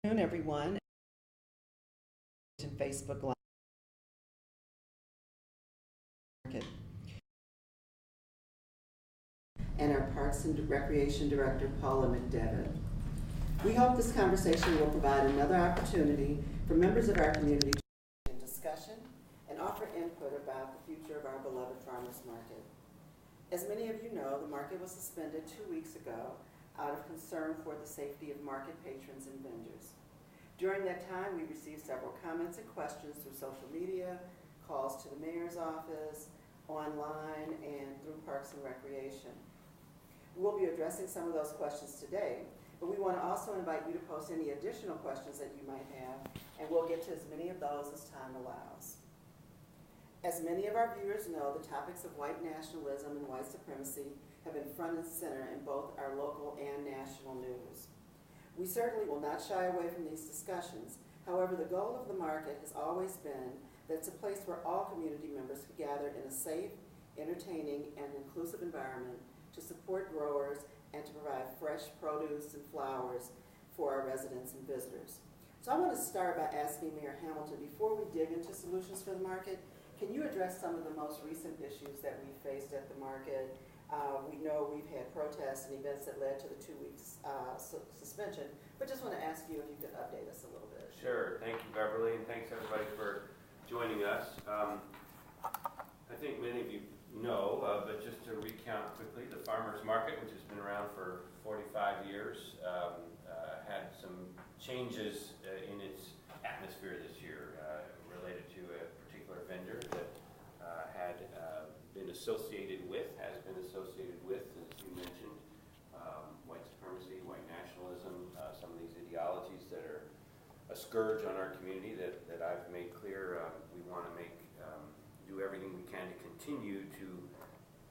Good afternoon, everyone. Facebook Live. And our Parks and Recreation Director, Paula McDevitt. We hope this conversation will provide another opportunity for members of our community to discussion and offer input about the future of our beloved farmers market. As many of you know, the market was suspended 2 weeks ago out of concern for the safety of market patrons and vendors. During that time, we received several comments and questions through social media, calls to the mayor's office, online, and through Parks and Recreation. We'll be addressing some of those questions today, but we want to also invite you to post any additional questions that you might have, and we'll get to as many of those as time allows. As many of our viewers know, the topics of white nationalism and white supremacy have been front and center in both our local and national news. We certainly will not shy away from these discussions. However, the goal of the market has always been that it's a place where all community members can gather in a safe, entertaining, and inclusive environment to support growers and to provide fresh produce and flowers for our residents and visitors. So I want to start by asking Mayor Hamilton, before we dig into solutions for the market, can you address some of the most recent issues that we faced at the market? We know we've had protests and events that led to the 2 weeks suspension, but just want to ask you if you could update us a little bit. Sure. Thank you, Beverly, and thanks everybody for joining us. I think many of you know, but just to recount quickly, the farmers market, which has been around for 45 years, had some changes in its atmosphere this year related to a particular vendor that had been associated with, has been associated with, as you mentioned, white supremacy, white nationalism, some of these ideologies that are a scourge on our community that I've made clear we want to do everything we can to continue to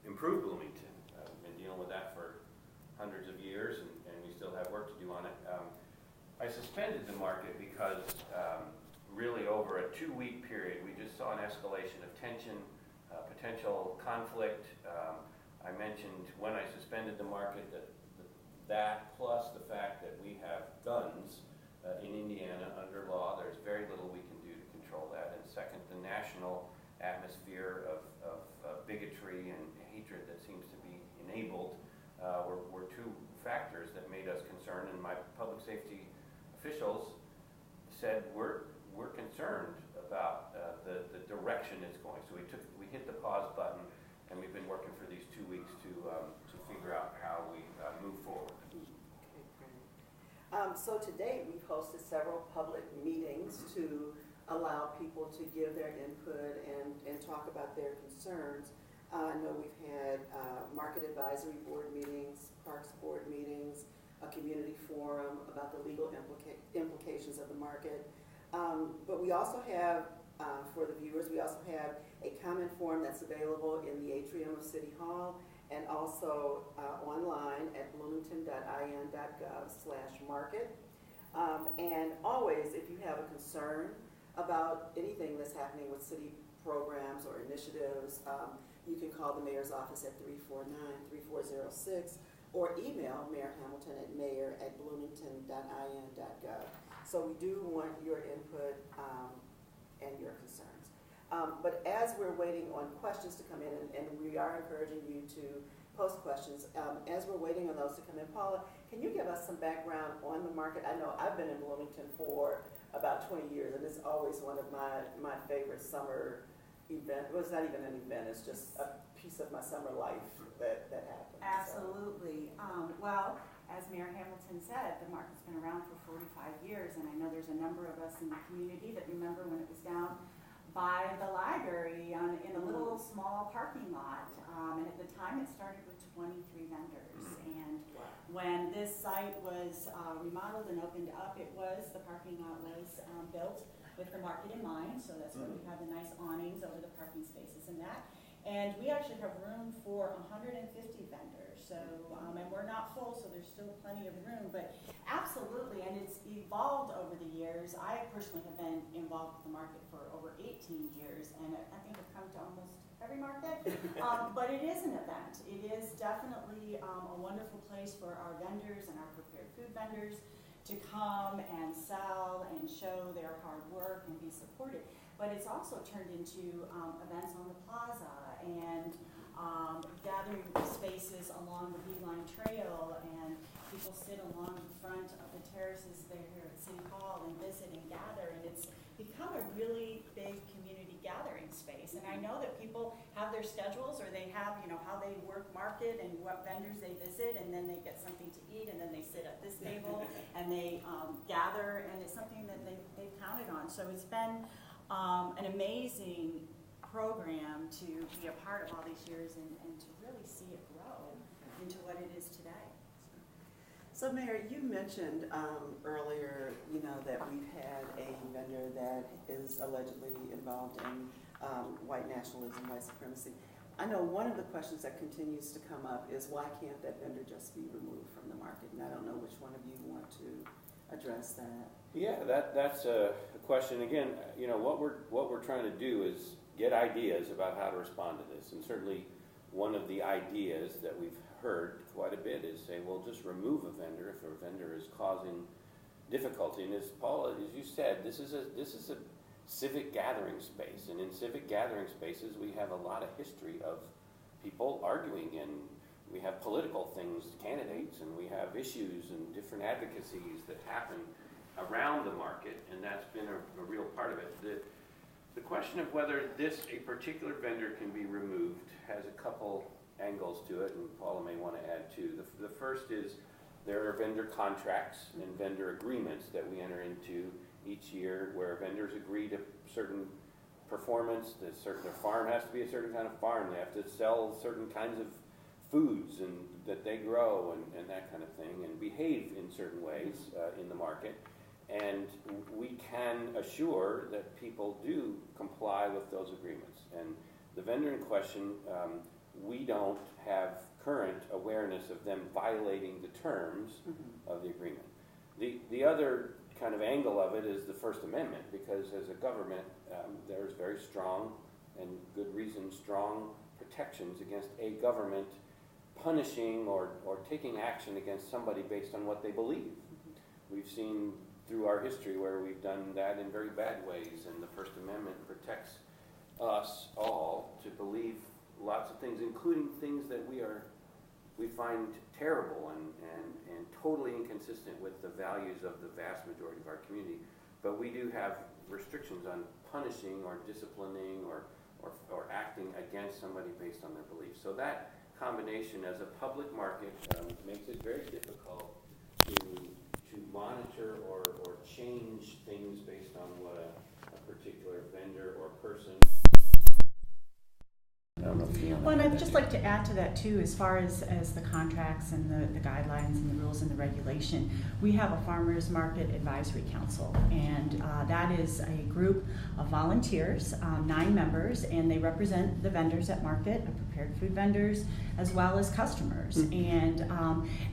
improve Bloomington. We've been dealing with that for hundreds of years, and we still have work to do on it. I suspended the market because really over a 2-week period, we just saw an escalation of tension, potential conflict. I mentioned when I suspended the market that plus the fact that we have guns in Indiana under law, there's very little we can do to control that. And second, the national atmosphere of bigotry and hatred that seems to be enabled were two factors that made us concerned. And my public safety officials said we're concerned about the direction it's going. So we hit the pause button, and we've been working for these 2 weeks to figure out how we move forward. Okay, great. So to date, we've hosted several public meetings to allow people to give their input and talk about their concerns. I know we've had market advisory board meetings, parks board meetings, a community forum about the legal implications of the market. But we also have, for the viewers, we also have a comment form that's available in the atrium of City Hall and also online at bloomington.in.gov/market. And always, if you have a concern about anything that's happening with city programs or initiatives, you can call the mayor's office at 349-3406 or email Mayor Hamilton at mayor@bloomington.in.gov. So we do want your input and your concerns. But as we're waiting on questions to come in, and we are encouraging you to post questions, as we're waiting on those to come in, Paula, can you give us some background on the market? I know I've been in Bloomington for about 20 years, and it's always one of my favorite summer events. Well, it's not even an event, it's just a piece of my summer life that happens. Absolutely. Well, as Mayor Hamilton said, the market's been around for 45 years, and I know there's a number of us in the community that remember when it was down by the library in a little small parking lot. And at the time, it started with 23 vendors. And when this site was remodeled and opened up, the parking lot was built with the market in mind. So that's why we have the nice awnings over the parking spaces and that. And we actually have room for 150 vendors. So, and we're not full, so there's still plenty of room. But absolutely, and it's evolved over the years. I personally have been involved with the market for over 18 years, and I think I've come to almost every market. But it is an event. It is definitely a wonderful place for our vendors and our prepared food vendors to come and sell and show their hard work and be supported. But it's also turned into events on the plaza and gathering spaces along the Beeline Trail, and people sit along the front of the terraces there here at City Hall and visit and gather, and it's become a really big community gathering space. And I know that people have their schedules, or they have, you know, how they work market and what vendors they visit, and then they get something to eat, and then they sit at this table and they gather, and it's something that they've counted on. So it's been an amazing program to be a part of all these years and to really see it grow into what it is today. So Mayor, you mentioned earlier, you know, that we've had a vendor that is allegedly involved in white nationalism, white supremacy. I know one of the questions that continues to come up is, why can't that vendor just be removed from the market? And I don't know which one of you want to address that. Yeah, that's a question. Again, you know, what we're trying to do is get ideas about how to respond to this. And certainly one of the ideas that we've heard quite a bit is say, well, just remove a vendor if a vendor is causing difficulty. And as Paula, as you said, this is a civic gathering space, and in civic gathering spaces we have a lot of history of people arguing, and we have political things, candidates, and we have issues and different advocacies that happen around the market, and that's been a real part of it. The question of whether a particular vendor can be removed has a couple angles to it, and Paula may want to add too. The first is there are vendor contracts and vendor agreements that we enter into each year where vendors agree to certain performance, that their farm has to be a certain kind of farm, they have to sell certain kinds of foods and that they grow and that kind of thing, and behave in certain ways in the market. And we can assure that people do comply with those agreements. And the vendor in question, we don't have current awareness of them violating the terms of the agreement. The other kind of angle of it is the First Amendment, because as a government, there's very strong, and good reason, strong protections against a government punishing or taking action against somebody based on what they believe. We've seen through our history where we've done that in very bad ways, and the First Amendment protects us all to believe lots of things, including things that we find terrible and totally inconsistent with the values of the vast majority of our community. But we do have restrictions on punishing or disciplining or acting against somebody based on their beliefs. So that combination as a public market makes it very difficult to monitor or change things based on what a particular vendor or person. I don't know if you Well, and I'd just like to add to that too, as far as the contracts and the guidelines and the rules and the regulation. We have a Farmers Market Advisory Council, and that is a group of volunteers, 9 members, and they represent the vendors at market, prepared food vendors, as well as customers. And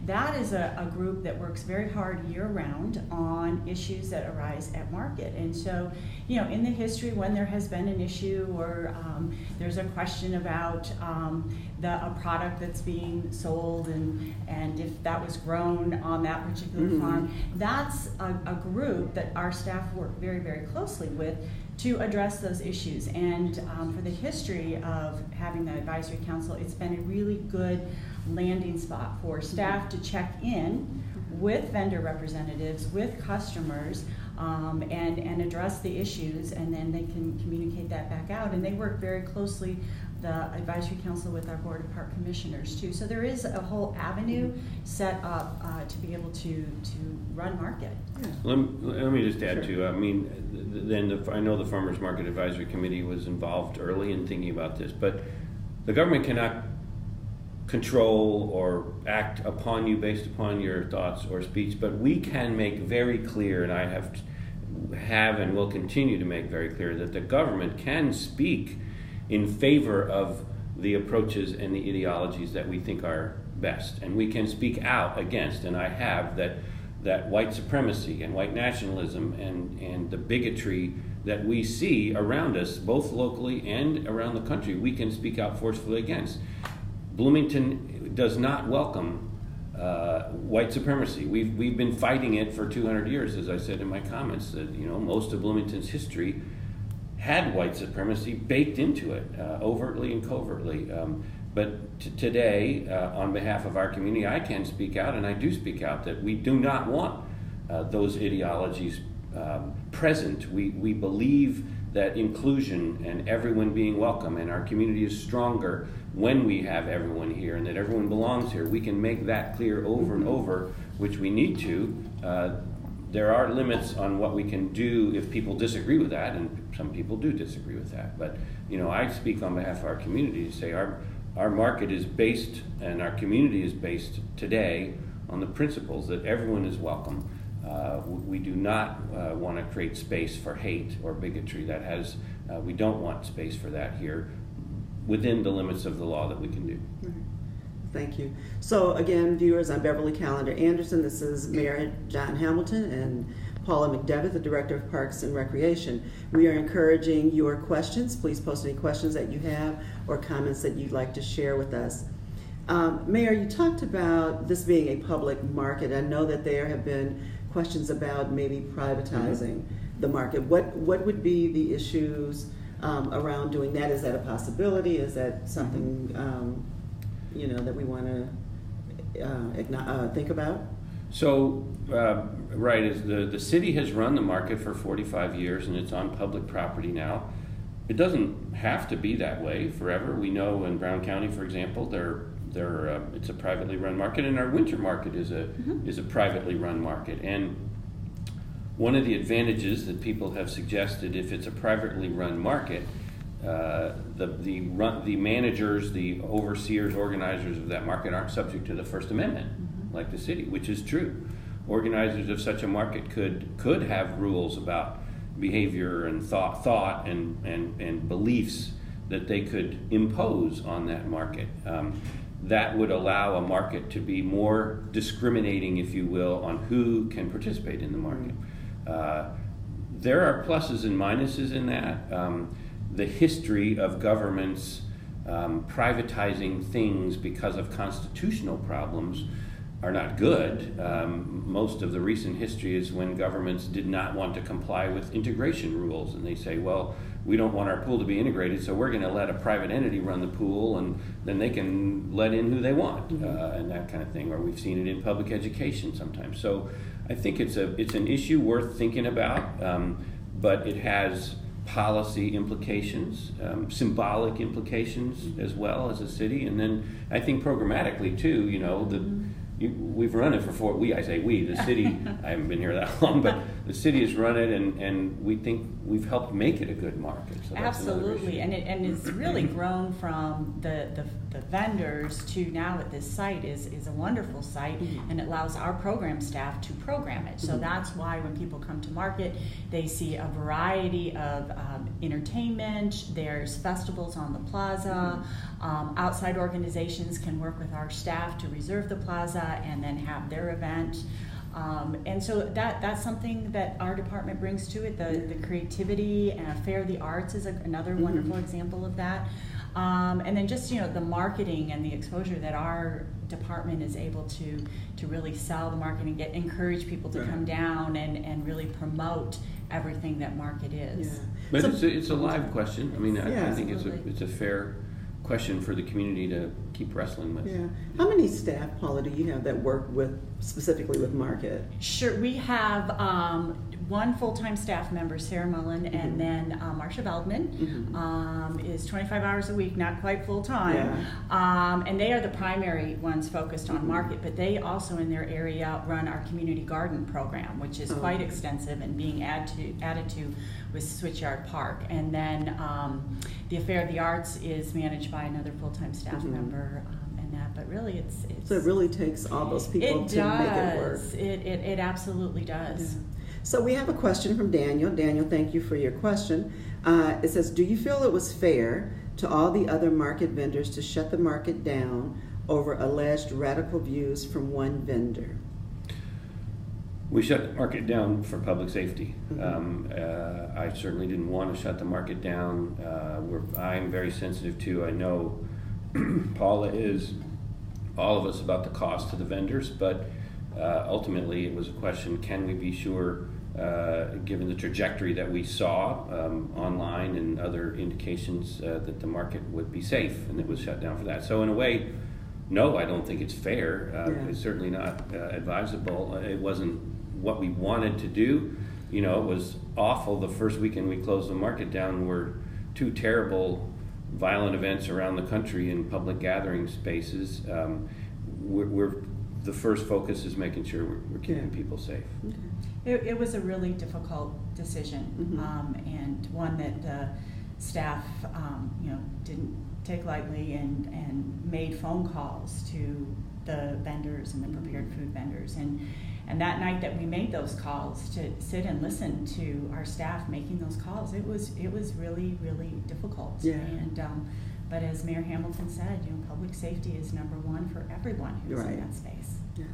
that is a group that works very hard year-round on issues that arise at market. And so, you know, in the history when there has been an issue or there's a question about a product that's being sold and if that was grown on that particular farm, that's a group that our staff work very, very closely with to address those issues. And for the history of having that advisory council, it's been a really good landing spot for staff to check in with vendor representatives, with customers, and address the issues, and then they can communicate that back out. And they work very closely, the advisory council, with our board of park commissioners too. So there is a whole avenue set up to be able to run market. Let me just add to, I mean, I know the Farmers Market Advisory Committee was involved early in thinking about this, but the government cannot control or act upon you based upon your thoughts or speech, but we can make very clear, and I have and will continue to make very clear, that the government can speak in favor of the approaches and the ideologies that we think are best, and we can speak out against, and I have, that white supremacy and white nationalism and the bigotry that we see around us, both locally and around the country, we can speak out forcefully against. Bloomington does not welcome white supremacy. We've been fighting it for 200 years, as I said in my comments, that most of Bloomington's history had white supremacy baked into it, overtly and covertly. But today, on behalf of our community, I can speak out, and I do speak out, that we do not want those ideologies present. We believe that inclusion and everyone being welcome, and our community is stronger when we have everyone here and that everyone belongs here. We can make that clear over and over, which we need to. There are limits on what we can do if people disagree with that, and some people do disagree with that. But I speak on behalf of our community to say our market is based and our community is based today on the principles that everyone is welcome. We do not want to create space for hate or bigotry. We don't want space for that here within the limits of the law that we can do. Thank you. So again, viewers, I'm Beverly Calender-Anderson. This is Mayor John Hamilton and Paula McDevitt, the Director of Parks and Recreation. We are encouraging your questions. Please post any questions that you have or comments that you'd like to share with us. Mayor, you talked about this being a public market. I know that there have been questions about maybe privatizing the market. What would be the issues around doing that? Is that a possibility? Is that something that we want to think about? So, right, as the city has run the market for 45 years and it's on public property now. It doesn't have to be that way forever. We know in Brown County, for example, it's a privately run market, and our winter market is a privately run market. And one of the advantages that people have suggested, if it's a privately run market, the managers, the overseers, organizers of that market aren't subject to the First Amendment, like the city, which is true. Organizers of such a market could have rules about behavior and thought and beliefs that they could impose on that market. That would allow a market to be more discriminating, if you will, on who can participate in the market. There are pluses and minuses in that. The history of governments privatizing things because of constitutional problems are not good. Most of the recent history is when governments did not want to comply with integration rules, and they say, well, we don't want our pool to be integrated, so we're going to let a private entity run the pool, and then they can let in who they want, and that kind of thing. Or we've seen it in public education sometimes. So I think it's an issue worth thinking about, but it has policy implications, symbolic implications as well as a city, and then I think programmatically too. We've run it for the city, I haven't been here that long, but the city has run it, and we think we've helped make it a good market. So absolutely, and it's really grown from the vendors to now at this site is a wonderful site, and it allows our program staff to program it. So that's why when people come to market, they see a variety of entertainment. There's festivals on the plaza. Outside organizations can work with our staff to reserve the plaza and then have their event. And so that's something that our department brings to it. The creativity and Fair of the Arts is another wonderful example of that. And then just the marketing and the exposure that our department is able to really sell the market and encourage people to come down and really promote everything that market is. Yeah. But it's a live question. I mean, I think it's a fair question for the community to keep wrestling with. Yeah. How many staff, Paula, do you have that work specifically with market? Sure. We have one full-time staff member, Sarah Mullen, and then Marcia Veldman is 25 hours a week, not quite full-time. Yeah. And they are the primary ones focused on market, but they also in their area run our community garden program, which is quite extensive and being added to with Switchyard Park. And then the Affair of the Arts is managed by another full-time staff member. But really it's so it really takes all those people to make it work. It absolutely does. Yeah. So we have a question from Daniel. Daniel, thank you for your question. It says, do you feel it was fair to all the other market vendors to shut the market down over alleged radical views from one vendor? We shut the market down for public safety. I certainly didn't want to shut the market down. I'm very sensitive to, I know Paula is, all of us about the cost to the vendors, but ultimately it was a question, can we be sure, given the trajectory that we saw online and other indications that the market would be safe, and it was shut down for that. So in a way, no, I don't think it's fair. It's certainly not advisable. It wasn't what we wanted to do. You know, it was awful. The first weekend we closed the market down were 2 terrible violent events around the country in public gathering spaces. The first focus is making sure we're keeping people safe. Okay. It was a really difficult decision, and one that the staff, didn't take lightly, and made phone calls to the vendors and the prepared food vendors. And that night that we made those calls, to sit and listen to our staff making those calls, it was really, really difficult. Yeah. And but as Mayor Hamilton said, public safety is number one for everyone who's in that space. Yeah.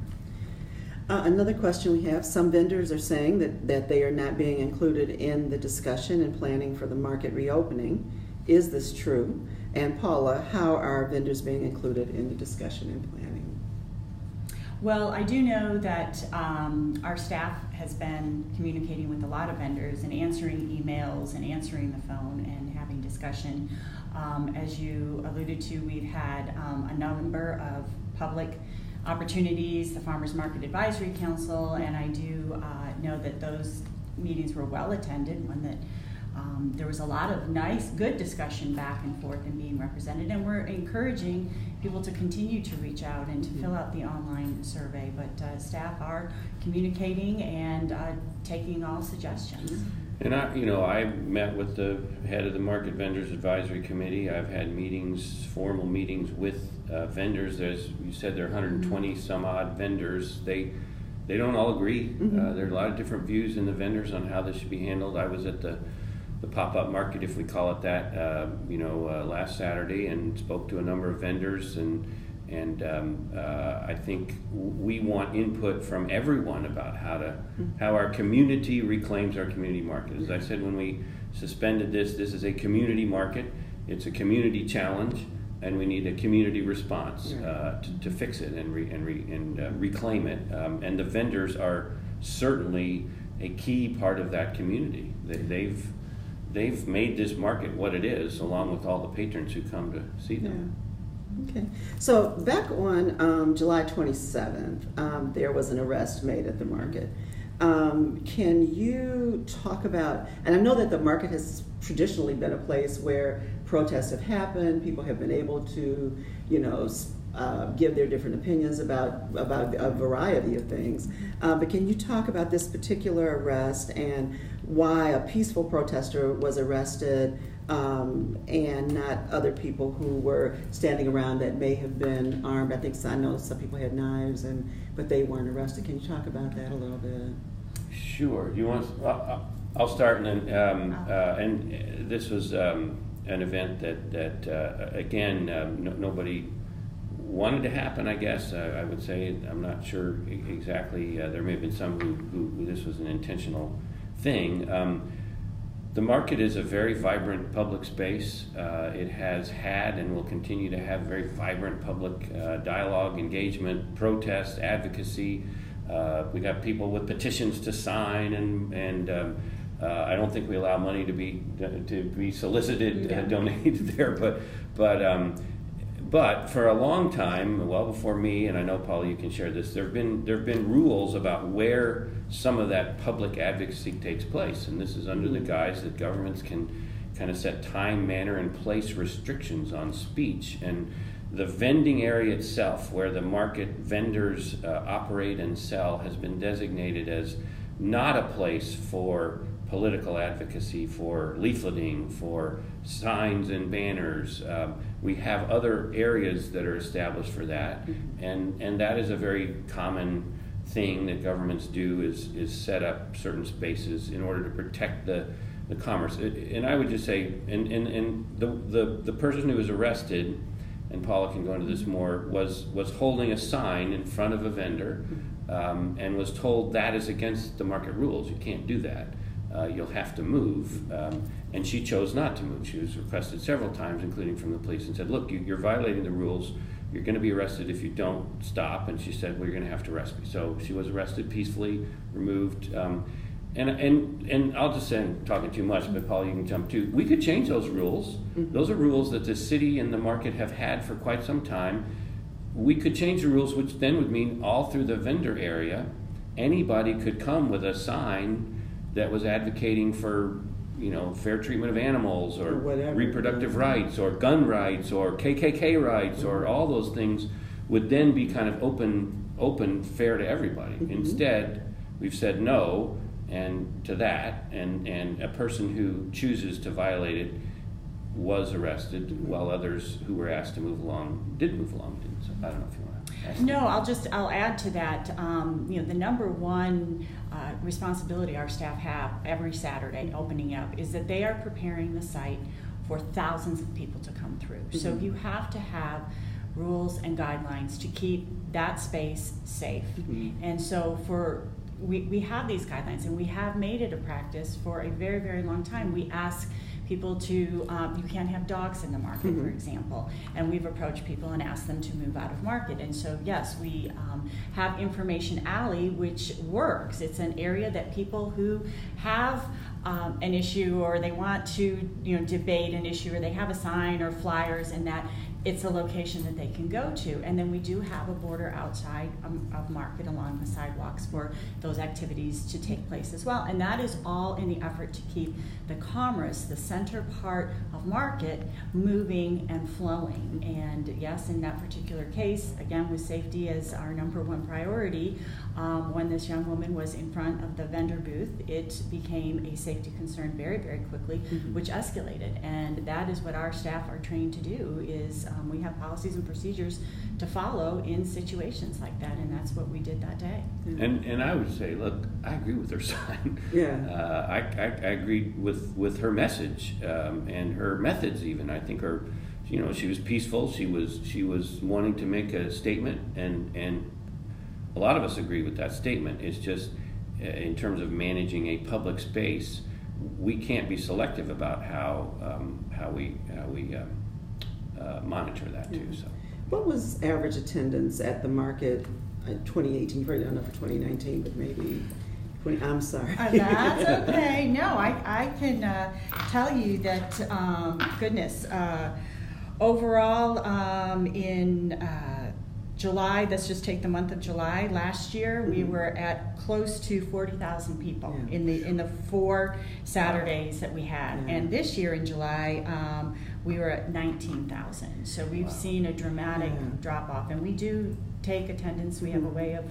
Another question we have, some vendors are saying that they are not being included in the discussion and planning for the market reopening. Is this true? And Paula, how are vendors being included in the discussion and planning? Well, I do know that our staff has been communicating with a lot of vendors and answering emails and answering the phone and having discussion. As you alluded to, we've had a number of public opportunities, the Farmers Market Advisory Council, and I do know that those meetings were well attended, one that there was a lot of nice, good discussion back and forth and being represented, and we're encouraging people to continue to reach out and to fill out the online survey, but staff are communicating and taking all suggestions. And I met with the head of the Market Vendors Advisory Committee. I've had formal meetings with vendors. As you said, there are 120 some odd vendors. They don't all agree. There are a lot of different views in the vendors on how this should be handled. I was at the pop-up market, if we call it that, last Saturday, and spoke to a number of vendors, and I think we want input from everyone about how our community reclaims our community market. As I said when we suspended this is a community market. It's a community challenge, and we need a community response to fix it and reclaim it. And the vendors are certainly a key part of that community. They've made this market what it is, along with all the patrons who come to see them. Yeah. Okay. So back on July 27th, there was an arrest made at the market. Can you talk about, and I know that the market has traditionally been a place where protests have happened, people have been able to, give their different opinions about a variety of things. But can you talk about this particular arrest and why a peaceful protester was arrested and not other people who were standing around that may have been armed? I know some people had knives, but they weren't arrested. Can you talk about that a little bit? Sure. You want? I'll start, and then and this was an event that again nobody wanted to happen, I guess. I would say, I'm not sure exactly. There may have been some who this was an intentional thing. The market is a very vibrant public space. It has had and will continue to have very vibrant public dialogue, engagement, protest, advocacy. We got people with petitions to sign, and I don't think we allow money to be solicited, donated there, but for a long time, well before me, and I know, Paula, you can share this, there have been rules about where some of that public advocacy takes place, and this is under the guise that governments can kind of set time, manner, and place restrictions on speech. And the vending area itself, where the market vendors operate and sell, has been designated as not a place for political advocacy, for leafleting, for signs and banners. We have other areas that are established for that, and that is a very common thing that governments do, is set up certain spaces in order to protect the commerce. And I would just say, and the person who was arrested, and Paula can go into this more, was holding a sign in front of a vendor, and was told that is against the market rules. You can't do that. you'll have to move. And she chose not to move. She was requested several times, including from the police, and said, look, you're violating the rules. You're going to be arrested if you don't stop. And she said, well, you're going to have to arrest me. So she was arrested peacefully, removed. And I'll just say, I'm talking too much, but Paula, you can jump too. We could change those rules. Those are rules that the city and the market have had for quite some time. We could change the rules, which then would mean all through the vendor area, anybody could come with a sign that was advocating for, fair treatment of animals or reproductive rights or gun rights or KKK rights or all those things would then be kind of open, fair to everybody. Instead, we've said no to that, and a person who chooses to violate it was arrested, while others who were asked to move along didn't. So I don't know if you want to ask. No, I'll add to that. The number one responsibility our staff have every Saturday opening up is that they are preparing the site for thousands of people to come through. So you have to have rules and guidelines to keep that space safe. And so we have these guidelines, and we have made it a practice for a very, very long time. We ask people to, you can't have dogs in the market, for example, and we've approached people and asked them to move out of market. And so yes, we have Information Alley, which works. It's an area that people who have an issue, or they want to debate an issue, or they have a sign or flyers, and that it's a location that they can go to. And then we do have a border outside of market along the sidewalks for those activities to take place as well. And that is all in the effort to keep the commerce, the center part of market, moving and flowing. And yes, in that particular case, again, with safety as our number one priority, when this young woman was in front of the vendor booth, it became a safety concern very, very quickly, which escalated. And that is what our staff are trained to do, is we have policies and procedures to follow in situations like that, and that's what we did that day. And I would say, look, I agree with her sign. I agreed with her message and her methods even. I think she was peaceful. She was wanting to make a statement, and a lot of us agree with that statement. It's just in terms of managing a public space, we can't be selective about how we monitor that too. So, what was average attendance at the market in 2018? You probably don't know for 2019, but maybe 20. I'm sorry. That's okay. No, I can tell you that. Goodness, overall in July, let's just take the month of July. Last year, we were at close to 40,000 people in the 4 Saturdays that we had, and this year in July, we were at 19,000. So we've seen a dramatic drop off, and we do take attendance. We have a way of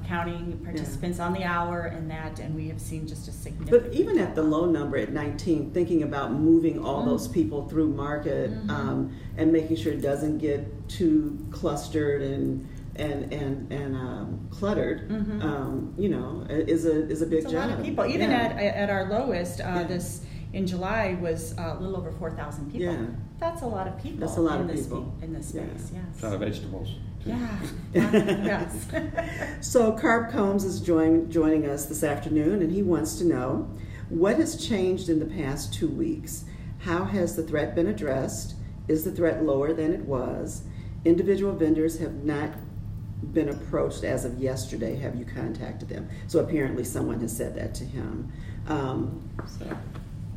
counting participants on the hour and we have seen just a significant. But even at the low number at 19, thinking about moving all those people through market and making sure it doesn't get too clustered and cluttered, is a big job. A lot of people. Even at our lowest, this in July was a little over 4,000 people. Yeah. That's a lot of people. That's a lot of people in this space. Yes. It's a lot of vegetables. Yeah. Yes. So Carb Combs is joining us this afternoon, and he wants to know, what has changed in the past 2 weeks? How has the threat been addressed? Is the threat lower than it was? Individual vendors have not been approached as of yesterday. Have you contacted them? So apparently someone has said that to him.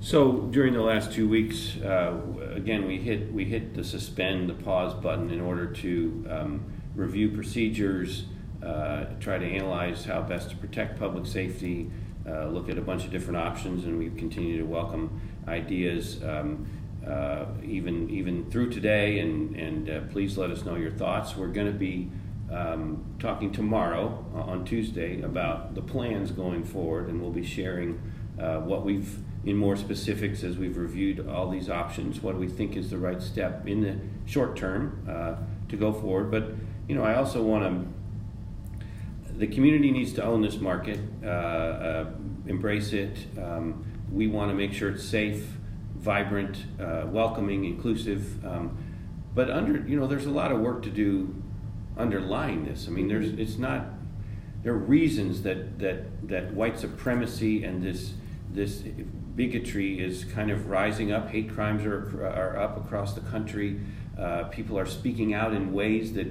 So during the last 2 weeks, again, we hit the suspend, the pause button in order to review procedures, try to analyze how best to protect public safety, look at a bunch of different options, and we continue to welcome ideas even through today. And please let us know your thoughts. We're going to be talking tomorrow on Tuesday about the plans going forward, and we'll be sharing what we've, in more specifics, as we've reviewed all these options, what do we think is the right step in the short term to go forward. But I also want to, the community needs to own this market, embrace it. We want to make sure it's safe, vibrant, welcoming, inclusive. But there's a lot of work to do underlying this. I mean, there are reasons that white supremacy and this bigotry is kind of rising up. Hate crimes are up across the country. People are speaking out in ways that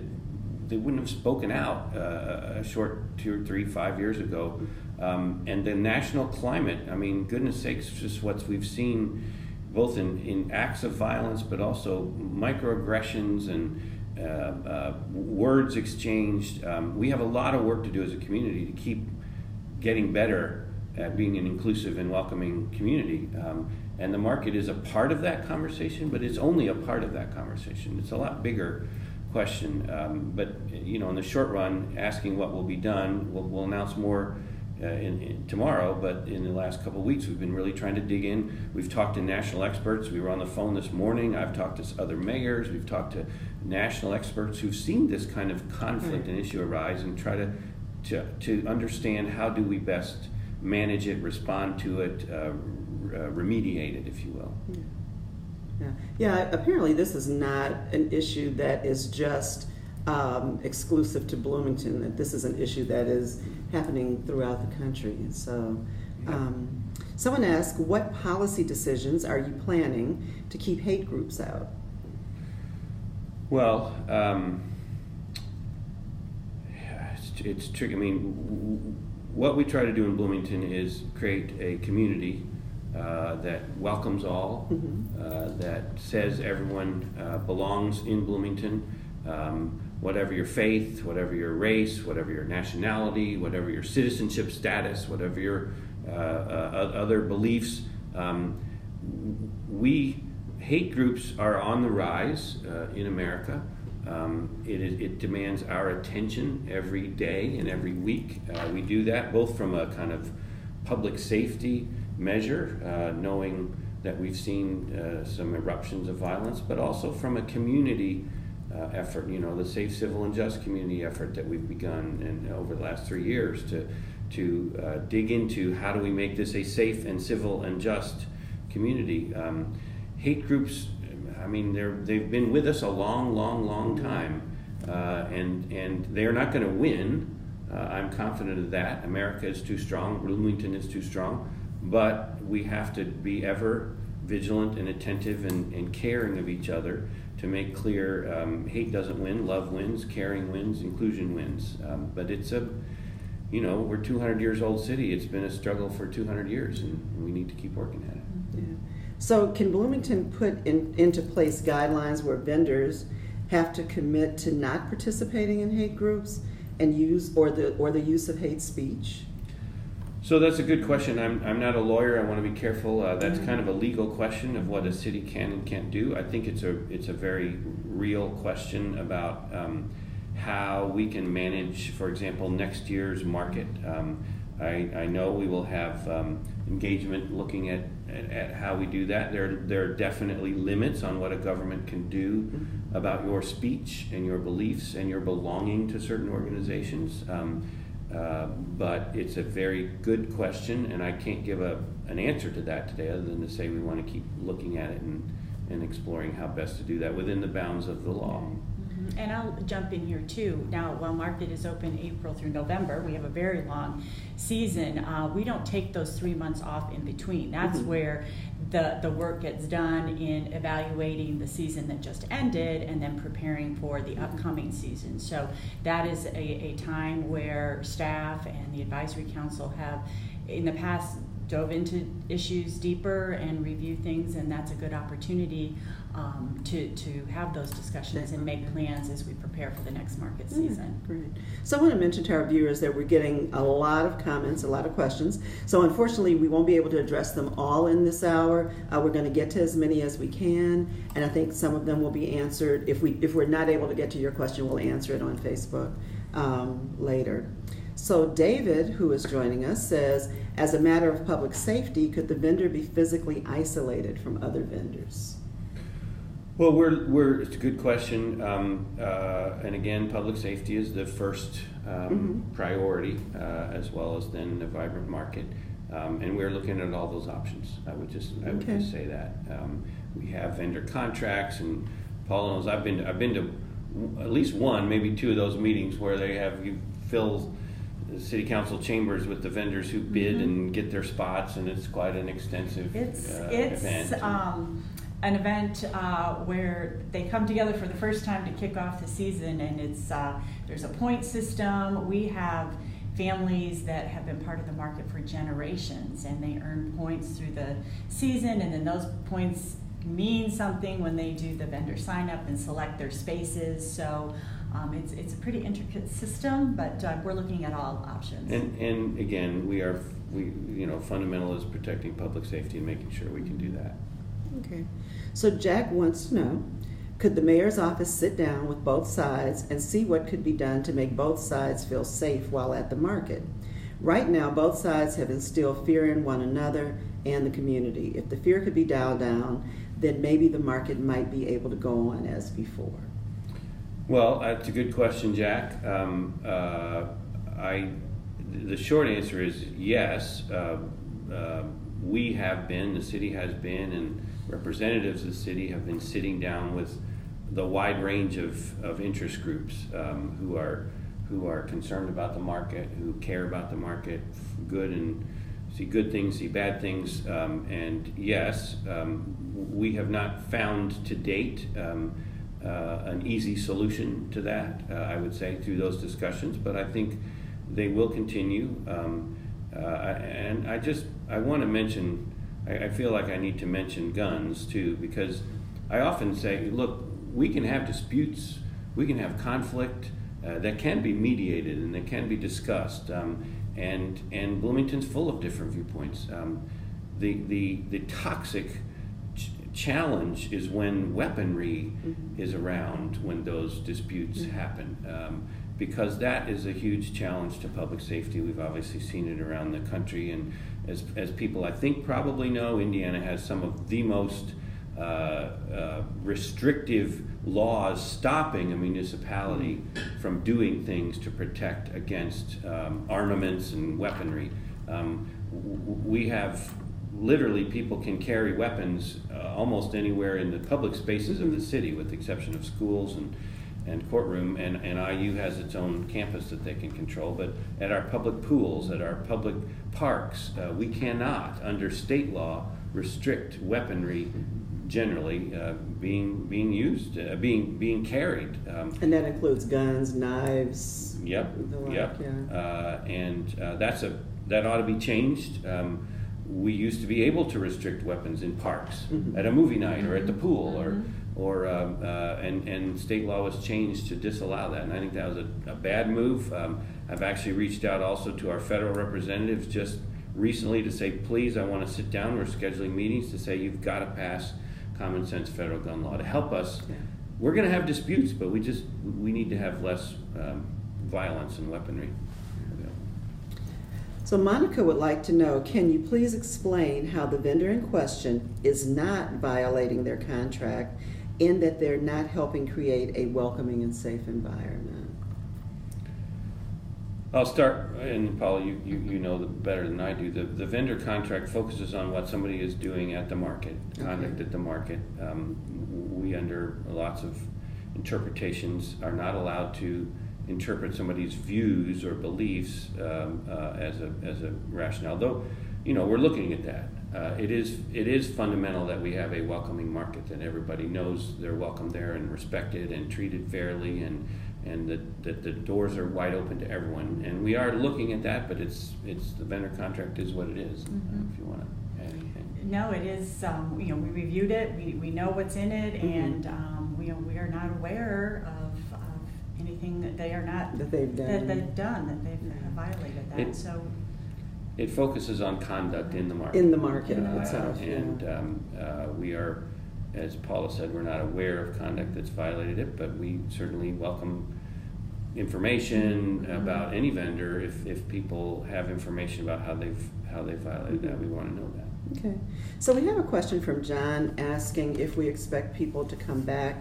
they wouldn't have spoken out a short 2 or 3, 5 years ago. And the national climate, I mean, goodness sakes, just what we've seen both in acts of violence, but also microaggressions and words exchanged. We have a lot of work to do as a community to keep getting better at being an inclusive and welcoming community. And the market is a part of that conversation, but it's only a part of that conversation. It's a lot bigger question. But in the short run, asking what will be done, we'll announce more tomorrow, but in the last couple of weeks we've been really trying to dig in. We've talked to national experts. We were on the phone this morning. I've talked to other mayors. We've talked to national experts who've seen this kind of conflict and issue arise and try to understand how do we best manage it, respond to it, remediate it, if you will. Yeah, apparently this is not an issue that is just exclusive to Bloomington, that this is an issue that is happening throughout the country. And so someone asked, what policy decisions are you planning to keep hate groups out? Well, it's tricky. I mean, what we try to do in Bloomington is create a community that welcomes all, that says everyone belongs in Bloomington. Whatever your faith, whatever your race, whatever your nationality, whatever your citizenship status, whatever your other beliefs, hate groups are on the rise in America. It demands our attention every day and every week. We do that both from a kind of public safety measure, knowing that we've seen some eruptions of violence, but also from a community effort, the safe, civil, and just community effort that we've begun over the last 3 years to dig into how do we make this a safe and civil and just community. Hate groups, I mean, they've been with us a long time, and they're not going to win. I'm confident of that. America is too strong. Bloomington is too strong. But we have to be ever vigilant and attentive and caring of each other to make clear hate doesn't win, love wins, caring wins, inclusion wins. But it's we're a 200 years old city. It's been a struggle for 200 years, and we need to keep working at it. Yeah. So can Bloomington put into place guidelines where vendors have to commit to not participating in hate groups and use the use of hate speech? So that's a good question. I'm not a lawyer. I want to be careful. That's kind of a legal question of what a city can and can't do. I think it's a very real question about how we can manage, for example, next year's market. I know we will have engagement looking at how we do that. There are definitely limits on what a government can do about your speech and your beliefs and your belonging to certain organizations. But it's a very good question, and I can't give an answer to that today other than to say we want to keep looking at it and exploring how best to do that within the bounds of the law. And I'll jump in here too. Now, while market is open April through November, we have a very long season. We don't take those 3 months off in between. That's where the work gets done in evaluating the season that just ended and then preparing for the upcoming season. So that is a time where staff and the advisory council have in the past dove into issues deeper and review things, and that's a good opportunity to have those discussions and make plans as we prepare for the next market season. Great. So I want to mention to our viewers that we're getting a lot of comments, a lot of questions. So unfortunately, we won't be able to address them all in this hour. We're going to get to as many as we can, and I think some of them will be answered. If we're not able to get to your question, we'll answer it on Facebook later. So David, who is joining us, says, as a matter of public safety, could the vendor be physically isolated from other vendors? Well, it's a good question, and again, public safety is the first priority, as well as then the vibrant market, and we're looking at all those options. I would just say that we have vendor contracts, and Paula knows I've been to at least one, maybe two of those meetings where they have you fill city council chambers with the vendors who bid and get their spots, and it's quite an extensive event. An event where they come together for the first time to kick off the season, and it's there's a point system. We have families that have been part of the market for generations, and they earn points through the season, and then those points mean something when they do the vendor sign up and select their spaces. So it's a pretty intricate system, but we're looking at all options. And again, we fundamental is protecting public safety and making sure we can do that. Okay. So Jack wants to know, could the mayor's office sit down with both sides and see what could be done to make both sides feel safe while at the market? Right now, both sides have instilled fear in one another and the community. If the fear could be dialed down, then maybe the market might be able to go on as before. Well, that's a good question, Jack. The short answer is yes. We have been, the city has been, and representatives of the city have been sitting down with the wide range of interest groups who are concerned about the market, who care about the market, see good things, see bad things, and yes, we have not found to date an easy solution to that, I would say, through those discussions, but I think they will continue. And I want to mention, I feel like I need to mention guns too, because I often say, look, we can have disputes, we can have conflict that can be mediated and that can be discussed, and Bloomington's full of different viewpoints. The toxic challenge is when weaponry is around when those disputes happen, because that is a huge challenge to public safety. We've obviously seen it around the country, and as people I think probably know, Indiana has some of the most restrictive laws stopping a municipality from doing things to protect against armaments and weaponry. We have literally, people can carry weapons almost anywhere in the public spaces of the city, with the exception of schools and courtroom, and IU has its own campus that they can control, but at our public pools, at our public parks, we cannot, under state law, restrict weaponry generally being used, being carried. And that includes guns, knives. Yep. Yeah. And that ought to be changed. We used to be able to restrict weapons in parks, at a movie night, or at the pool, and state law was changed to disallow that. And I think that was a bad move. I've actually reached out also to our federal representatives just recently to say, please, I want to sit down. We're scheduling meetings to say you've got to pass common sense federal gun law to help us. Yeah. We're going to have disputes, but we need to have less violence and weaponry. So Monica would like to know, can you please explain how the vendor in question is not violating their contract in that they're not helping create a welcoming and safe environment? I'll start, and Paula, you know better than I do. The vendor contract focuses on what somebody is doing at the market, conduct at the market. We, under lots of interpretations, are not allowed to interpret somebody's views or beliefs as a rationale. Though, we're looking at that. It is fundamental that we have a welcoming market, that everybody knows they're welcome there and respected and treated fairly, and that the doors are wide open to everyone. And we are looking at that, but it's the vendor contract is what it is. If you want to add anything. No, it is. We reviewed it. We know what's in it, and we are not aware of anything that they are not that they've done that they've violated that. It focuses on conduct in the market. In the market itself. And we are, as Paula said, we're not aware of conduct that's violated it, but we certainly welcome information about any vendor. If people have information about how they've violated that, we want to know that. Okay. So we have a question from John asking if we expect people to come back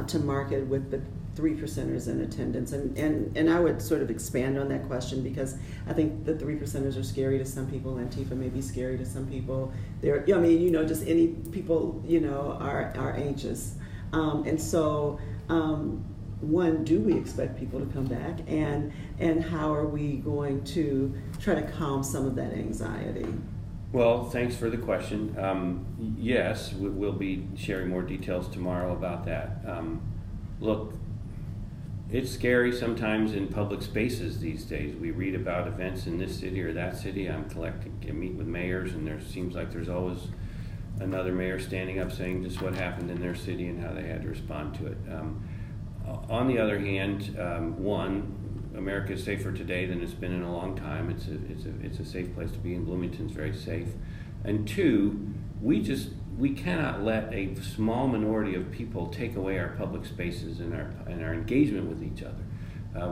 to market with the 3%ers in attendance, and I would sort of expand on that question, because I think the 3%ers are scary to some people. Antifa may be scary to some people. Just any people, are anxious, and so one, do we expect people to come back, and how are we going to try to calm some of that anxiety? Well, thanks for the question. Yes, we'll be sharing more details tomorrow about that. Look, it's scary sometimes in public spaces these days. We read about events in this city or that city. I meet with mayors, and there seems like there's always another mayor standing up saying just what happened in their city and how they had to respond to it. On the other hand, one, America is safer today than it's been in a long time. It's a safe place to be, and Bloomington's very safe. And two, we cannot let a small minority of people take away our public spaces and our engagement with each other.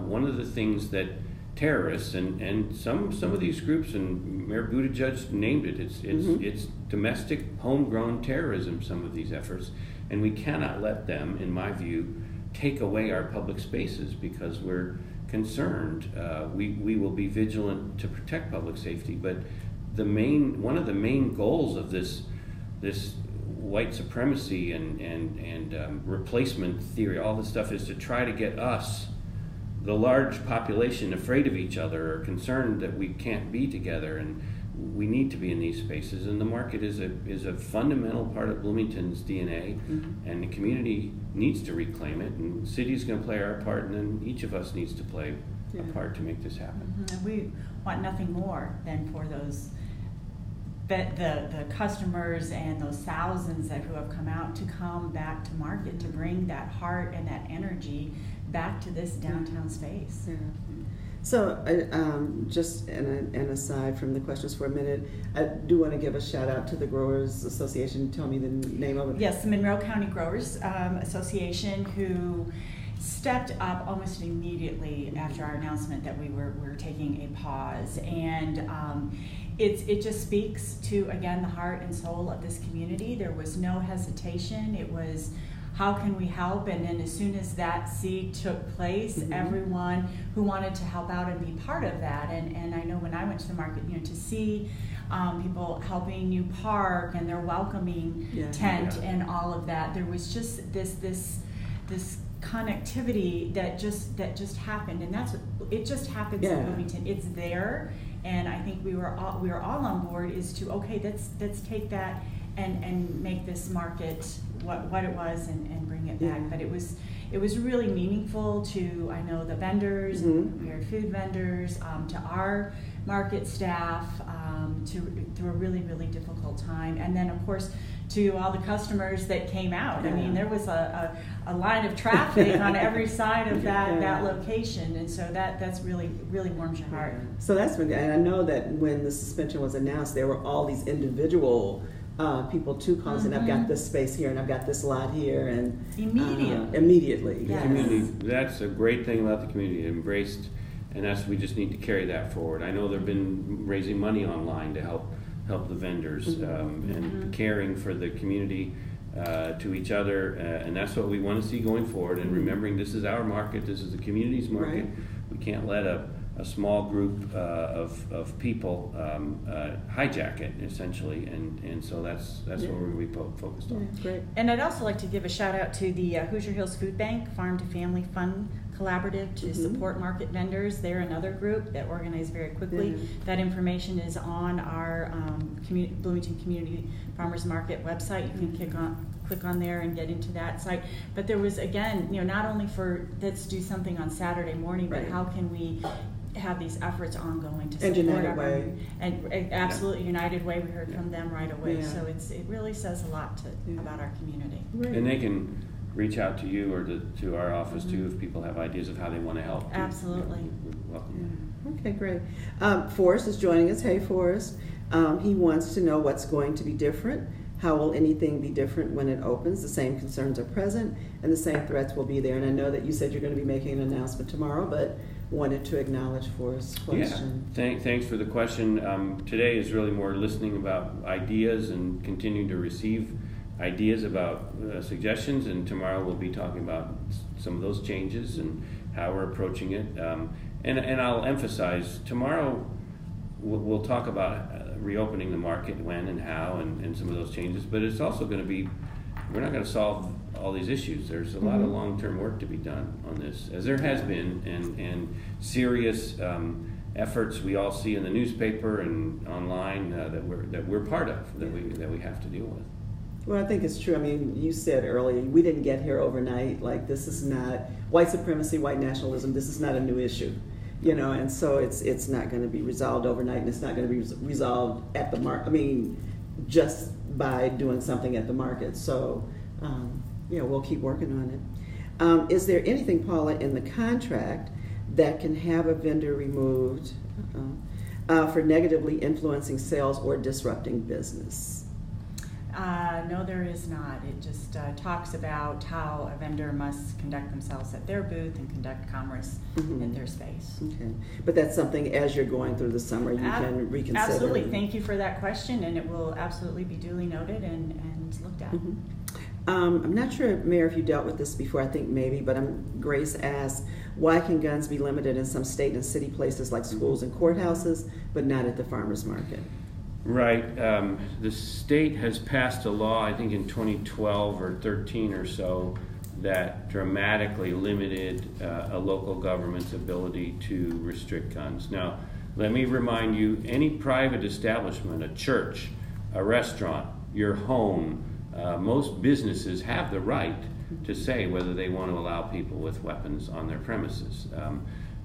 One of the things that terrorists and some of these groups, and Mayor Buttigieg named it, it's domestic, homegrown terrorism, some of these efforts, and we cannot let them, in my view, take away our public spaces because we're concerned. We will be vigilant to protect public safety, but one of the main goals of this white supremacy and replacement theory, all this stuff, is to try to get us, the large population, afraid of each other or concerned that we can't be together, and we need to be in these spaces. And the market is a fundamental part of Bloomington's DNA, and the community needs to reclaim it, and the city's going to play our part, and then each of us needs to play a part to make this happen. And we want nothing more than for those the customers and those thousands who have come out to come back to market, to bring that heart and that energy back to this downtown space. Yeah. So, just an aside from the questions for a minute, I do want to give a shout out to the Growers Association. Tell me the name of it. Yes, the Monroe County Growers Association, who stepped up almost immediately after our announcement that we were taking a pause, and it just speaks to, again, the heart and soul of this community. There was no hesitation. It was, how can we help? And then as soon as that seed took place, everyone who wanted to help out and be part of that, and I know when I went to the market, to see people helping you park and their welcoming tent and all of that, there was just this connectivity that just happened, and it just happens in Bloomington. It's there, and I think we were all on board is to, okay, let's take that and make this market what it was and bring it back. But it was really meaningful to, I know, the vendors, prepared food vendors, to our market staff, through a really, really difficult time. And then, of course, to all the customers that came out. I mean, there was a line of traffic on every side of that location, and so that's really, really warms your heart. So that's been good. And I know that when the suspension was announced, there were all these individual people too calling, and I've got this space here and I've got this lot here, and immediately. The community, that's a great thing about the community, embraced, and we just need to carry that forward. I know they've been raising money online to help the vendors, and caring for the community, to each other, and that's what we want to see going forward, and remembering this is our market, this is the community's market. We can't let a small group of people hijack it, essentially, and so that's what we're going to be focused on. Great. And I'd also like to give a shout out to the Hoosier Hills Food Bank Farm to Family Fund Collaborative to support market vendors. They're another group that organized very quickly. That information is on our Bloomington Community Farmers Market website. You can click on there and get into that site. But there was, again, not only for let's do something on Saturday morning, but how can we have these efforts ongoing to support United Way. And absolutely United Way. We heard from them right away. So it really says a lot about our community. And they can reach out to you or to our office too if people have ideas of how they want to help. Absolutely. We're welcome. Okay, great. Forrest is joining us. Hey, Forrest. He wants to know what's going to be different. How will anything be different when it opens? The same concerns are present and the same threats will be there. And I know that you said you're going to be making an announcement tomorrow, but wanted to acknowledge Forrest's question. Thanks for the question. Today is really more listening about ideas and continuing to receive ideas about suggestions, and tomorrow we'll be talking about some of those changes and how we're approaching it. And I'll emphasize, tomorrow we'll talk about reopening the market, when and how, and some of those changes, but it's also going to be, we're not going to solve all these issues. There's a lot of long-term work to be done on this, as there has been, and serious efforts we all see in the newspaper and online that we're part of, that we have to deal with. Well, I think it's true. I mean, you said earlier, we didn't get here overnight. Like, this is not white supremacy, white nationalism. This is not a new issue, you know, and so it's not going to be resolved overnight, and it's not going to be resolved at the market. I mean, just by doing something at the market. So, yeah, we'll keep working on it. Is there anything, Paula, in the contract that can have a vendor removed for negatively influencing sales or disrupting business? No, there is not. It just talks about how a vendor must conduct themselves at their booth and conduct commerce in their space. Okay, but that's something as you're going through the summer you can reconsider. Absolutely. Thank you for that question, and it will absolutely be duly noted and looked at. I'm not sure, Mayor, if you dealt with this before. I think maybe, but Grace asked, why can guns be limited in some state and city places like schools and courthouses, but not at the farmers market? Right. The state has passed a law, I think in 2012 or 13 or so, that dramatically limited a local government's ability to restrict guns. Now, let me remind you, any private establishment, a church, a restaurant, your home, most businesses have the right to say whether they want to allow people with weapons on their premises.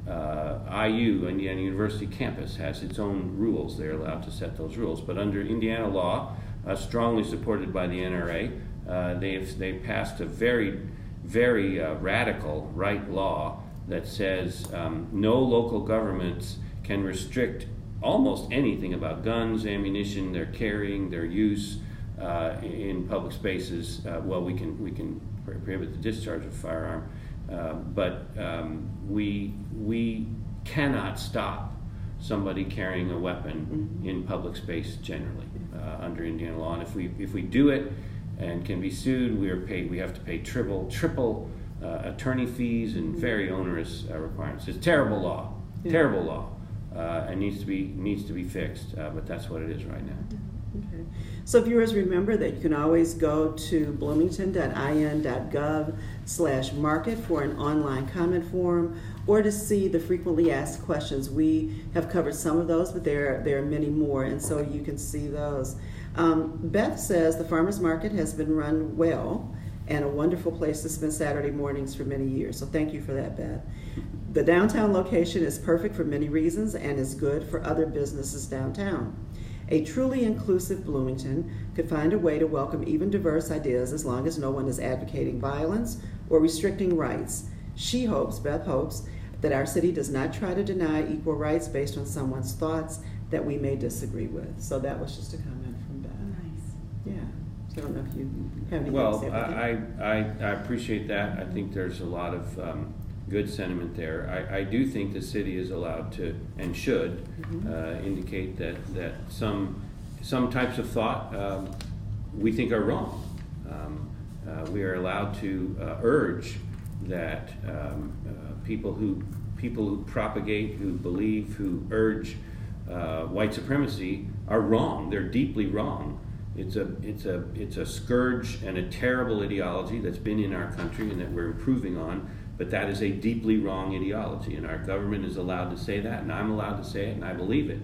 IU, Indiana University campus, has its own rules. They're allowed to set those rules. But under Indiana law, strongly supported by the NRA, they passed a very, very radical right law that says no local governments can restrict almost anything about guns, ammunition, their carrying, their use in public spaces. Well, we can prohibit the discharge of a firearm. But we cannot stop somebody carrying a weapon in public space generally under Indiana law. And if we do it and can be sued, we have to pay triple attorney fees and very onerous requirements. It's terrible law, terrible law, and needs to be fixed. But that's what it is right now. Okay. So viewers, remember that you can always go to bloomington.in.gov/market for an online comment form or to see the frequently asked questions. We have covered some of those, but there are many more, and so you can see those. Beth says the farmers market has been run well and a wonderful place to spend Saturday mornings for many years. So thank you for that, Beth. The downtown location is perfect for many reasons and is good for other businesses downtown. A truly inclusive Bloomington could find a way to welcome even diverse ideas as long as no one is advocating violence or restricting rights. Beth hopes, that our city does not try to deny equal rights based on someone's thoughts that we may disagree with. So that was just a comment from Beth. Nice. Yeah. So I don't know if you have anything Well, to say. I appreciate that. I think there's a lot of good sentiment there. I do think the city is allowed to and should indicate that some types of thought we think are wrong. We are allowed to urge that people who propagate, who believe, who urge white supremacy are wrong. They're deeply wrong. It's a scourge and a terrible ideology that's been in our country and that we're improving on. But that is a deeply wrong ideology, and our government is allowed to say that, and I'm allowed to say it, and I believe it.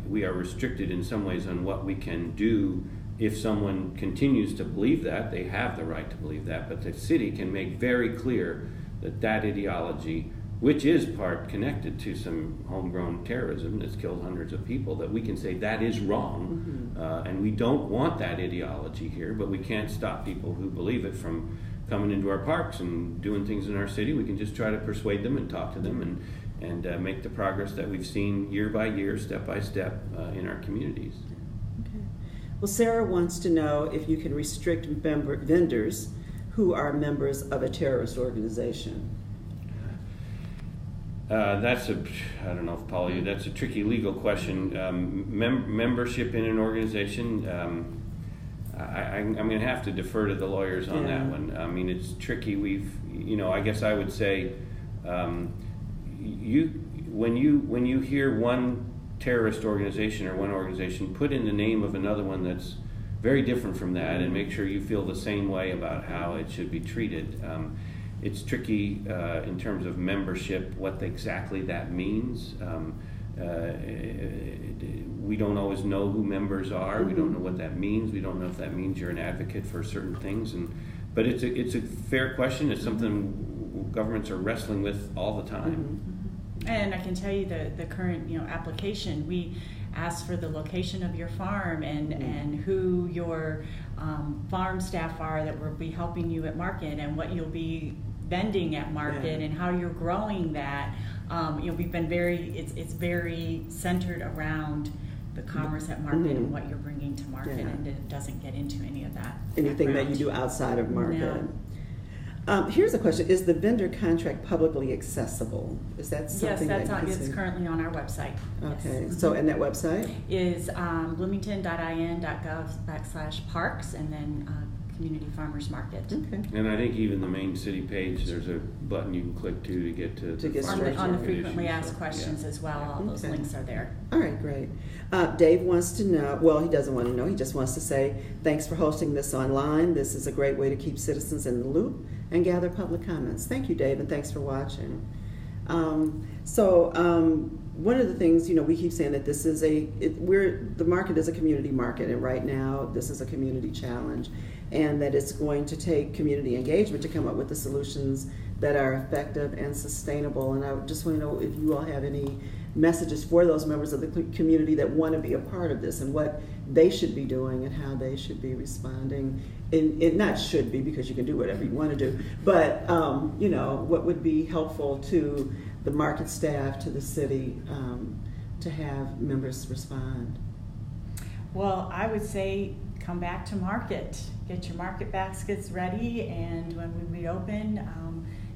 We are restricted in some ways on what we can do. If someone continues to believe that, they have the right to believe that, but the city can make very clear that ideology, which is part connected to some homegrown terrorism that's killed hundreds of people, that we can say that is wrong, and we don't want that ideology here, but we can't stop people who believe it from coming into our parks and doing things in our city. We can just try to persuade them and talk to them and make the progress that we've seen year by year, step by step in our communities. Okay. Well, Sarah wants to know if you can restrict vendors who are members of a terrorist organization. I don't know if Paula, that's a tricky legal question. Membership in an organization, I'm going to have to defer to the lawyers on that one. I mean, it's tricky. I guess I would say, when you hear one terrorist organization or one organization put in the name of another one that's very different from that, and make sure you feel the same way about how it should be treated. It's tricky in terms of membership, what exactly that means. We don't always know who members are. We don't know what that means. We don't know if that means you're an advocate for certain things. But it's a fair question. It's something governments are wrestling with all the time. And I can tell you the current application, we ask for the location of your farm and who your farm staff are that will be helping you at market, and what you'll be vending at market, and how you're growing that. We've been it's very centered around the commerce at market and what you're bringing to market, and it doesn't get into any of that. Anything that you do outside of market. No. Here's a question: is the vendor contract publicly accessible? Is that something? Yes, it's currently on our website. Okay, yes. So and that website is bloomington.in.gov/parks, and then Community Farmers Market. Okay. And I think even the main city page, there's a button you can click to get to the on the frequently asked questions as well. All those links are there. All right, great. Dave wants to know, well, he doesn't want to know, he just wants to say thanks for hosting this online. This is a great way to keep citizens in the loop and gather public comments. Thank you, Dave, and thanks for watching. One of the things, we keep saying that this is the market is a community market, and right now this is a community challenge, and that it's going to take community engagement to come up with the solutions that are effective and sustainable. And I just want to know if you all have any messages for those members of the community that want to be a part of this, and what they should be doing and how they should be responding. It not should be, because you can do whatever you want to do, but what would be helpful to the market staff, to the city, to have members respond? Well, I would say come back to market. Get your market baskets ready, and when we reopen,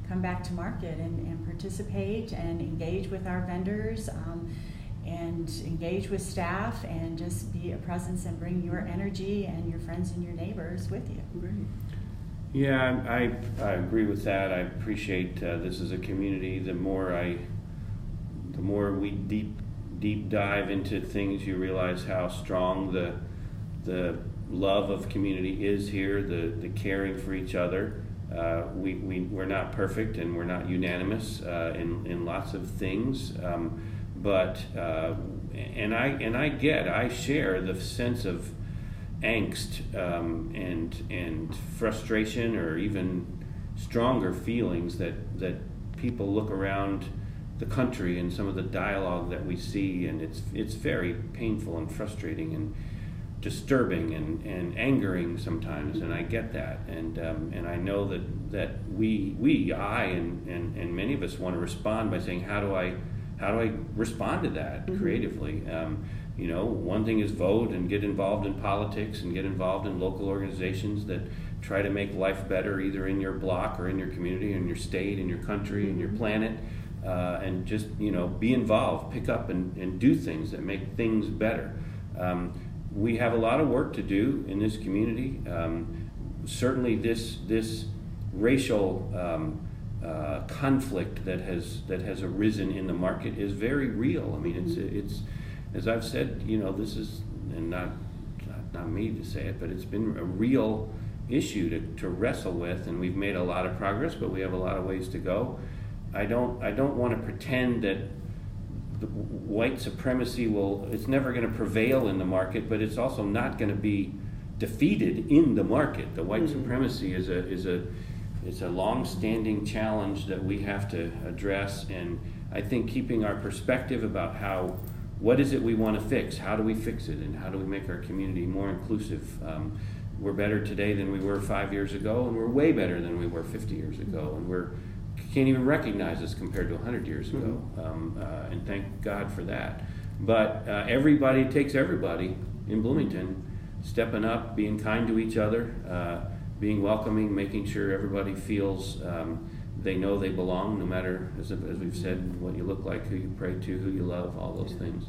come back to market and participate and engage with our vendors, and engage with staff, and just be a presence and bring your energy and your friends and your neighbors with you. Great. Yeah, I agree with that. I appreciate this is a community. The more we deep dive into things, you realize how strong the love of community is here. The caring for each other. We're not perfect, and we're not unanimous in lots of things, but I share the sense of angst and frustration, or even stronger feelings that people look around the country and some of the dialogue that we see, and it's very painful and frustrating and disturbing and angering sometimes, and I get that, and I know that I and many of us want to respond by saying, how do I respond to that creatively? One thing is vote and get involved in politics and get involved in local organizations that try to make life better, either in your block or in your community, in your state, in your country, in your planet, and just be involved, pick up and do things that make things better. We have a lot of work to do in this community. Certainly, this racial conflict that has arisen in the market is very real. I mean, it's as I've said, this is, and not me to say it, but it's been a real issue to wrestle with, and we've made a lot of progress, but we have a lot of ways to go. I don't want to pretend that the white supremacy it's never going to prevail in the market, but it's also not going to be defeated in the market. The white supremacy is a long-standing challenge that we have to address, and I think keeping our perspective about what is it we want to fix, how do we fix it, and how do we make our community more inclusive. We're better today than we were 5 years ago, and we're way better than we were 50 years ago, and can't even recognize us compared to 100 years ago, and thank God for that. But everybody takes everybody in Bloomington stepping up, being kind to each other, being welcoming, making sure everybody feels they know they belong, no matter, as we've said, what you look like, who you pray to, who you love, all those things.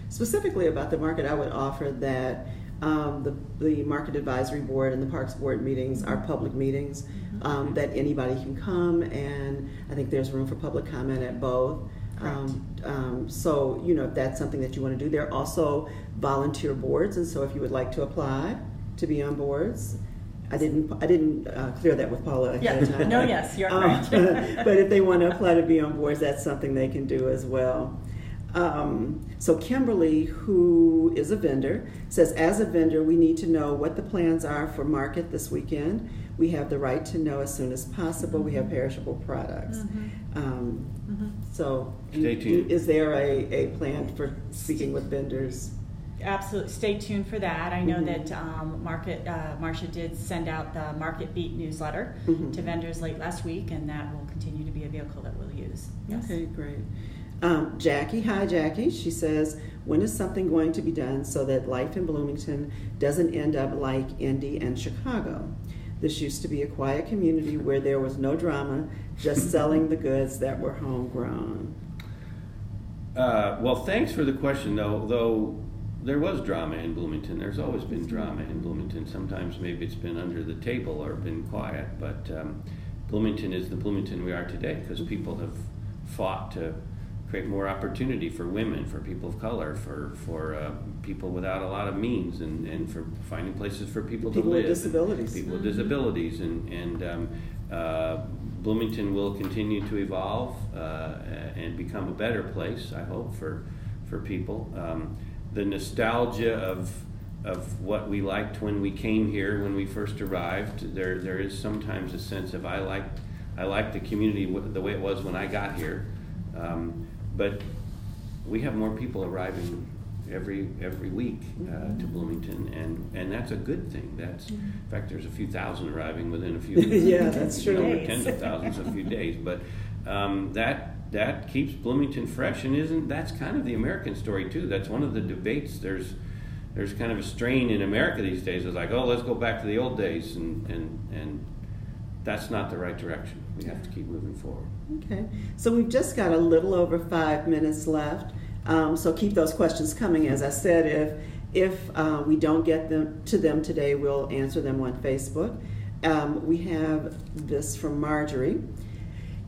Specifically about the market, I would offer that the Market Advisory Board and the Parks Board meetings are public meetings, that anybody can come, and I think there's room for public comment at both. Correct. If that's something that you want to do, there are also volunteer boards, and so if you would like to apply, to be on boards. I didn't clear that with Paula ahead of time. No, yes, you're correct. But if they want to apply to be on boards, that's something they can do as well. So Kimberly, who is a vendor, says, as a vendor, we need to know what the plans are for market this weekend. We have the right to know as soon as possible. We have perishable products. So Stay tuned. is there a plan for speaking with vendors? Absolutely. Stay tuned for that. I know that Marcia did send out the Market Beat newsletter to vendors late last week, and that will continue to be a vehicle that we'll use. Yes. Okay, great. Jackie, hi Jackie. She says, when is something going to be done so that life in Bloomington doesn't end up like Indy and Chicago? This used to be a quiet community where there was no drama, just selling the goods that were homegrown. Well, thanks for the question, though there was drama in Bloomington. There's always been drama in Bloomington. Sometimes maybe it's been under the table or been quiet, but Bloomington is the Bloomington we are today because people have fought to create more opportunity for women, for people of color, for people without a lot of means, and for finding places for people to live. People with disabilities. People with disabilities, and Bloomington will continue to evolve and become a better place, I hope, for people. The nostalgia of what we liked when we came here, when we first arrived, there is sometimes a sense of I like the community the way it was when I got here. But we have more people arriving every week to Bloomington, and that's a good thing. In fact, there's a few thousand arriving within a few yeah, that's true. Tens of thousands a few days, but that keeps Bloomington fresh, and that's kind of the American story too. That's one of the debates. There's kind of a strain in America these days. It's like, oh, let's go back to the old days, and that's not the right direction. We have to keep moving forward. Okay, so we've just got a little over 5 minutes left. So keep those questions coming. As I said, if we don't get to them today, we'll answer them on Facebook. We have this from Marjorie.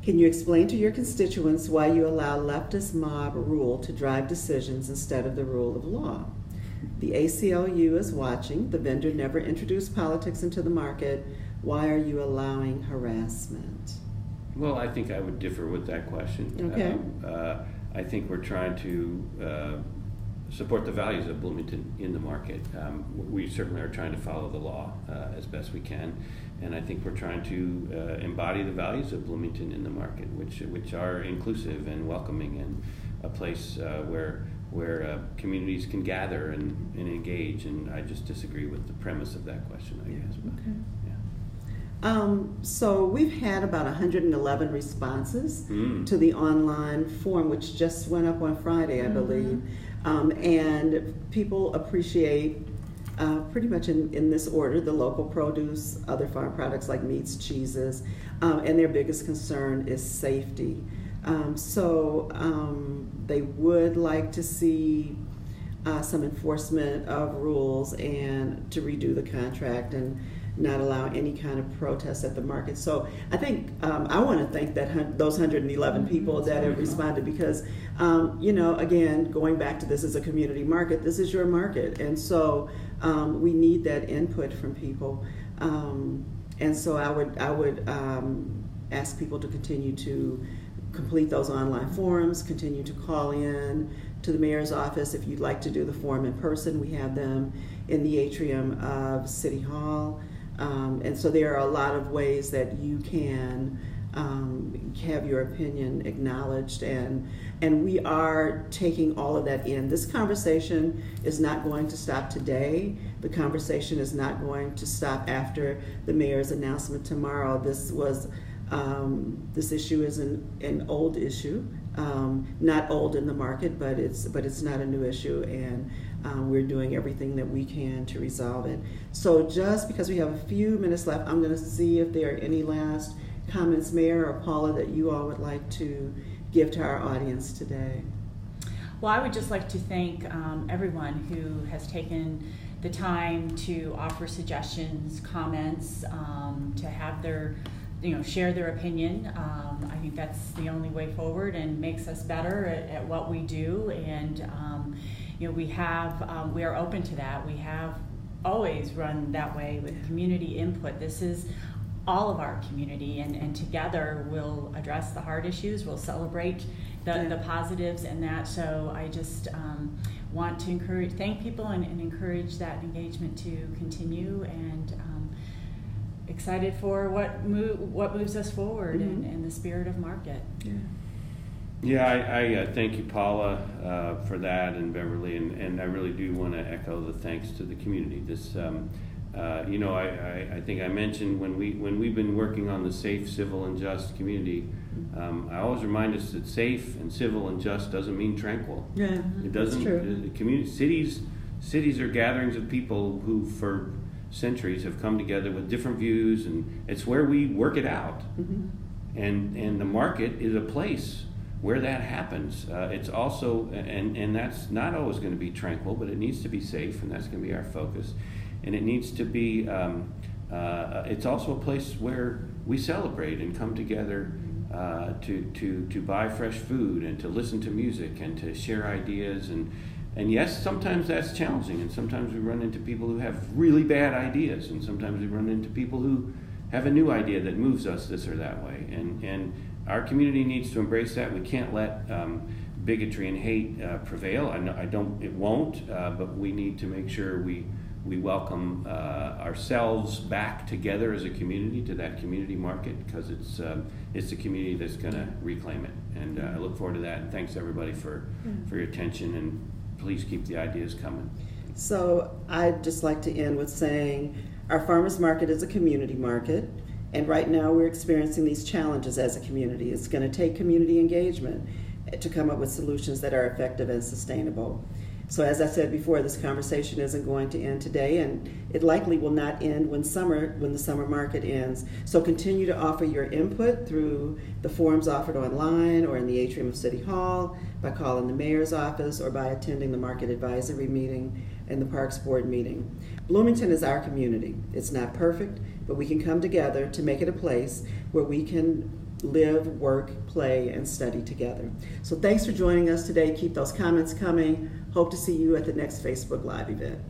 Can you explain to your constituents why you allow leftist mob rule to drive decisions instead of the rule of law? The ACLU is watching. The vendor never introduced politics into the market. Why are you allowing harassment? Well, I think I would differ with that question. Okay. I think we're trying to support the values of Bloomington in the market. We certainly are trying to follow the law as best we can, and I think we're trying to embody the values of Bloomington in the market, which are inclusive and welcoming, and a place where communities can gather and engage. And I just disagree with the premise of that question, I guess. But, okay. Yeah. So we've had about 111 responses to the online form, which just went up on Friday, I believe. And people appreciate pretty much in this order: the local produce, other farm products like meats, cheeses, and their biggest concern is safety. So they would like to see some enforcement of rules and to redo the contract and not allow any kind of protest at the market. So I think I want to thank those 111 people that have responded, because again, going back to this as a community market, this is your market, and so we need that input from people. And so I would ask people to continue to complete those online forms, continue to call in to the mayor's office. If you'd like to do the form in person, we have them in the atrium of City Hall. And so there are a lot of ways that you can have your opinion acknowledged, and we are taking all of that in. This conversation is not going to stop today. The conversation is not going to stop after the mayor's announcement tomorrow. This issue is an old issue, not old in the market, but it's not a new issue, and we're doing everything that we can to resolve it. So just because we have a few minutes left, I'm going to see if there are any last comments, Mayor or Paula, that you all would like to give to our audience today. Well, I would just like to thank everyone who has taken the time to offer suggestions, comments, to have their share their opinion. I think that's the only way forward and makes us better at what we do. And we are open to that. We have always run that way with community input. This is all of our community, and together we'll address the hard issues, we'll celebrate the positives and that. So I just want to thank people and encourage that engagement to continue, and excited for what moves us forward in the spirit of market. Yeah, I thank you, Paula, for that, and Beverly, and I really do want to echo the thanks to the community. This, you know, I think I mentioned when we've been working on the safe, civil, and just community, I always remind us that safe and civil and just doesn't mean tranquil. Yeah, it doesn't. That's true. The community, cities are gatherings of people who, for centuries, have come together with different views, and it's where we work it out. And the market is a place where that happens. It's also, and that's not always going to be tranquil, but it needs to be safe, and that's going to be our focus. And it needs to be, it's also a place where we celebrate and come together to buy fresh food and to listen to music and to share ideas. And yes, sometimes that's challenging, and sometimes we run into people who have really bad ideas, and sometimes we run into people who have a new idea that moves us this or that way. And our community needs to embrace that. We can't let bigotry and hate prevail. It won't, but we need to make sure we welcome ourselves back together as a community to that community market, because it's the community that's going to reclaim it. And I look forward to that. And thanks everybody for your attention, and please keep the ideas coming. So I'd just like to end with saying our farmers market is a community market, and right now we're experiencing these challenges as a community. It's going to take community engagement to come up with solutions that are effective and sustainable. So as I said before, this conversation isn't going to end today, and it likely will not end when the summer market ends. So continue to offer your input through the forums offered online or in the atrium of City Hall, by calling the mayor's office, or by attending the market advisory meeting and the Parks Board meeting. Bloomington is our community. It's not perfect, but we can come together to make it a place where we can live, work, play, and study together. So thanks for joining us today. Keep those comments coming. Hope to see you at the next Facebook Live event.